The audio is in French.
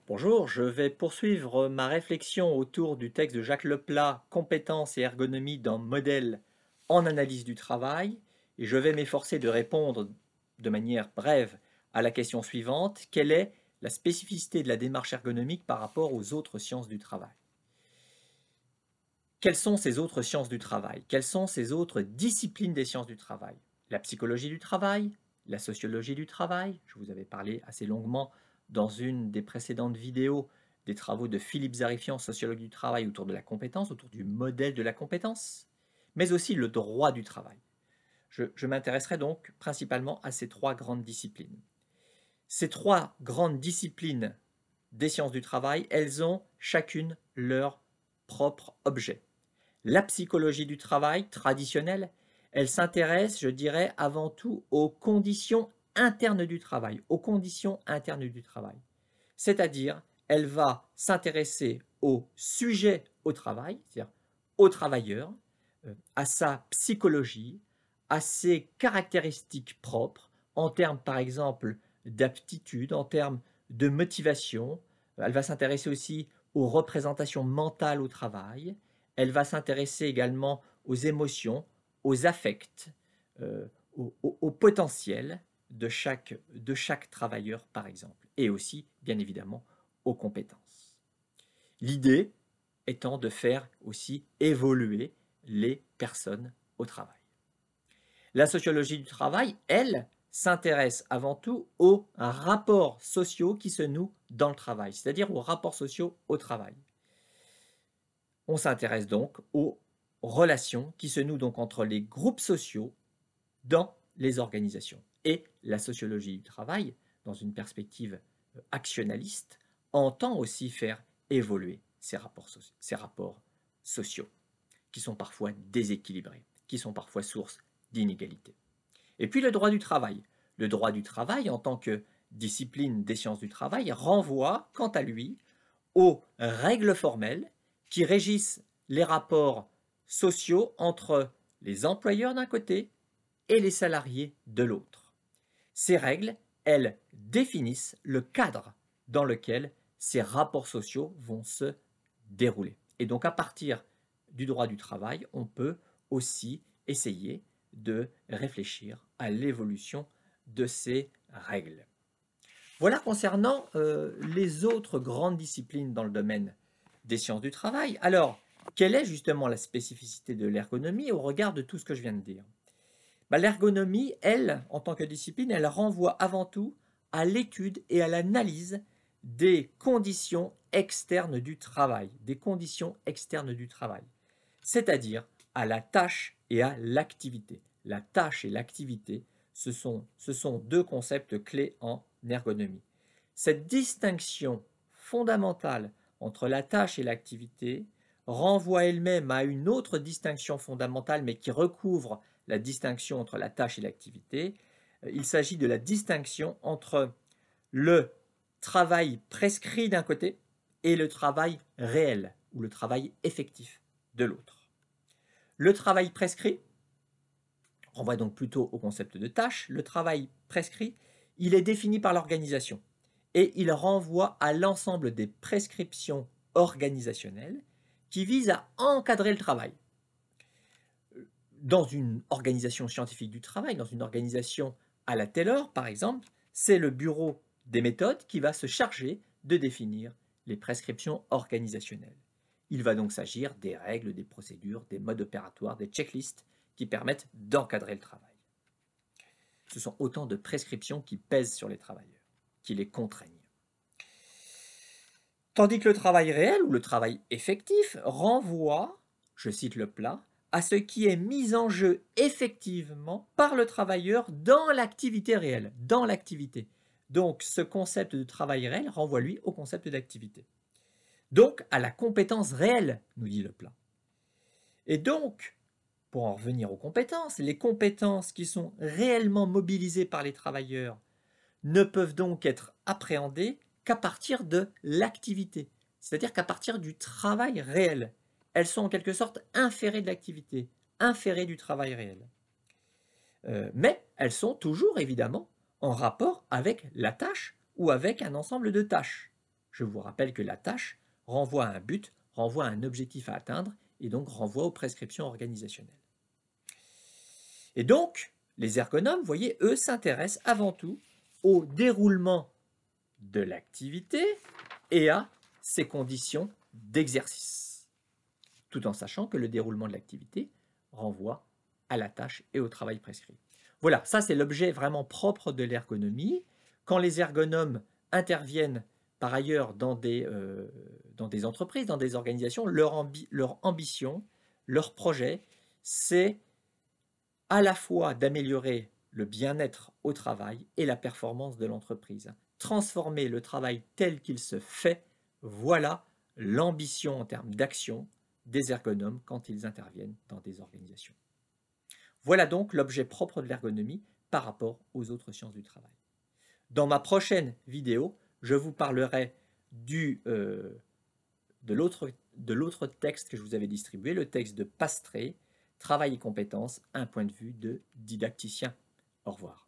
Bonjour, je vais poursuivre ma réflexion autour du texte de Jacques Leplat, Compétences et ergonomie d'un modèle en analyse du travail, et je vais m'efforcer de répondre de manière brève à la question suivante: quelle est la spécificité de la démarche ergonomique par rapport aux autres sciences du travail? Quelles sont ces autres sciences du travail? Quelles sont ces autres disciplines des sciences du travail? La psychologie du travail, la sociologie du travail, je vous avais parlé assez longuement dans une des précédentes vidéos des travaux de Philippe Zarifian, sociologue du travail, autour de la compétence, autour du modèle de la compétence, mais aussi le droit du travail. Je m'intéresserai donc principalement à ces trois grandes disciplines. Ces trois grandes disciplines des sciences du travail, elles ont chacune leur propre objet. La psychologie du travail traditionnelle, elle s'intéresse, je dirais, avant tout aux conditions internes du travail, aux conditions internes du travail. C'est-à-dire, elle va s'intéresser au sujet au travail, c'est-à-dire au travailleur, à sa psychologie, à ses caractéristiques propres, en termes par exemple d'aptitude, en termes de motivation. Elle va s'intéresser aussi aux représentations mentales au travail. Elle va s'intéresser également aux émotions, aux affects, euh, au potentiel de chaque travailleur, par exemple, et aussi, bien évidemment, aux compétences. L'idée étant de faire aussi évoluer les personnes au travail. La sociologie du travail, elle, s'intéresse avant tout aux rapports sociaux qui se nouent dans le travail, c'est-à-dire aux rapports sociaux au travail. On s'intéresse donc aux relations qui se nouent donc entre les groupes sociaux dans les organisations. Et la sociologie du travail, dans une perspective actionnaliste, entend aussi faire évoluer ces rapports sociaux, qui sont parfois déséquilibrés, qui sont parfois source d'inégalités. Et puis le droit du travail. Le droit du travail, en tant que discipline des sciences du travail, renvoie, quant à lui, aux règles formelles qui régissent les rapports sociaux entre les employeurs d'un côté et les salariés de l'autre. Ces règles, elles définissent le cadre dans lequel ces rapports sociaux vont se dérouler. Et donc à partir du droit du travail, on peut aussi essayer de réfléchir à l'évolution de ces règles. Voilà concernant les autres grandes disciplines dans le domaine des sciences du travail. Alors, quelle est justement la spécificité de l'ergonomie au regard de tout ce que je viens de dire? L'ergonomie, elle, en tant que discipline, elle renvoie avant tout à l'étude et à l'analyse des conditions externes du travail, des conditions externes du travail, c'est-à-dire à la tâche et à l'activité. La tâche et l'activité, ce sont deux concepts clés en ergonomie. Cette distinction fondamentale entre la tâche et l'activité renvoie elle-même à une autre distinction fondamentale, mais qui recouvre la distinction entre la tâche et l'activité. Il s'agit de la distinction entre le travail prescrit d'un côté et le travail réel ou le travail effectif de l'autre. Le travail prescrit renvoie donc plutôt au concept de tâche. Le travail prescrit, il est défini par l'organisation et il renvoie à l'ensemble des prescriptions organisationnelles qui visent à encadrer le travail. Dans une organisation scientifique du travail, dans une organisation à la Taylor, par exemple, c'est le bureau des méthodes qui va se charger de définir les prescriptions organisationnelles. Il va donc s'agir des règles, des procédures, des modes opératoires, des checklists qui permettent d'encadrer le travail. Ce sont autant de prescriptions qui pèsent sur les travailleurs, qui les contraignent. Tandis que le travail réel ou le travail effectif renvoie, je cite Leplat, à ce qui est mis en jeu effectivement par le travailleur dans l'activité réelle, dans l'activité. Donc ce concept de travail réel renvoie lui au concept d'activité. Donc à la compétence réelle, nous dit Leplat. Et donc, pour en revenir aux compétences, les compétences qui sont réellement mobilisées par les travailleurs ne peuvent donc être appréhendées qu'à partir de l'activité, c'est-à-dire qu'à partir du travail réel. Elles sont en quelque sorte inférées de l'activité, inférées du travail réel. Mais elles sont toujours évidemment en rapport avec la tâche ou avec un ensemble de tâches. Je vous rappelle que la tâche renvoie à un but, renvoie à un objectif à atteindre et donc renvoie aux prescriptions organisationnelles. Et donc, les ergonomes, vous voyez, eux s'intéressent avant tout au déroulement de l'activité et à ses conditions d'exercice, tout en sachant que le déroulement de l'activité renvoie à la tâche et au travail prescrit. Voilà, ça c'est l'objet vraiment propre de l'ergonomie. Quand les ergonomes interviennent par ailleurs dans des entreprises, dans des organisations, leur ambition, leur projet, c'est à la fois d'améliorer le bien-être au travail et la performance de l'entreprise. Transformer le travail tel qu'il se fait, voilà l'ambition en termes d'action des ergonomes quand ils interviennent dans des organisations. Voilà donc l'objet propre de l'ergonomie par rapport aux autres sciences du travail. Dans ma prochaine vidéo, je vous parlerai de l'autre texte que je vous avais distribué, le texte de Pastré, Travail et compétences, un point de vue de didacticien. Au revoir.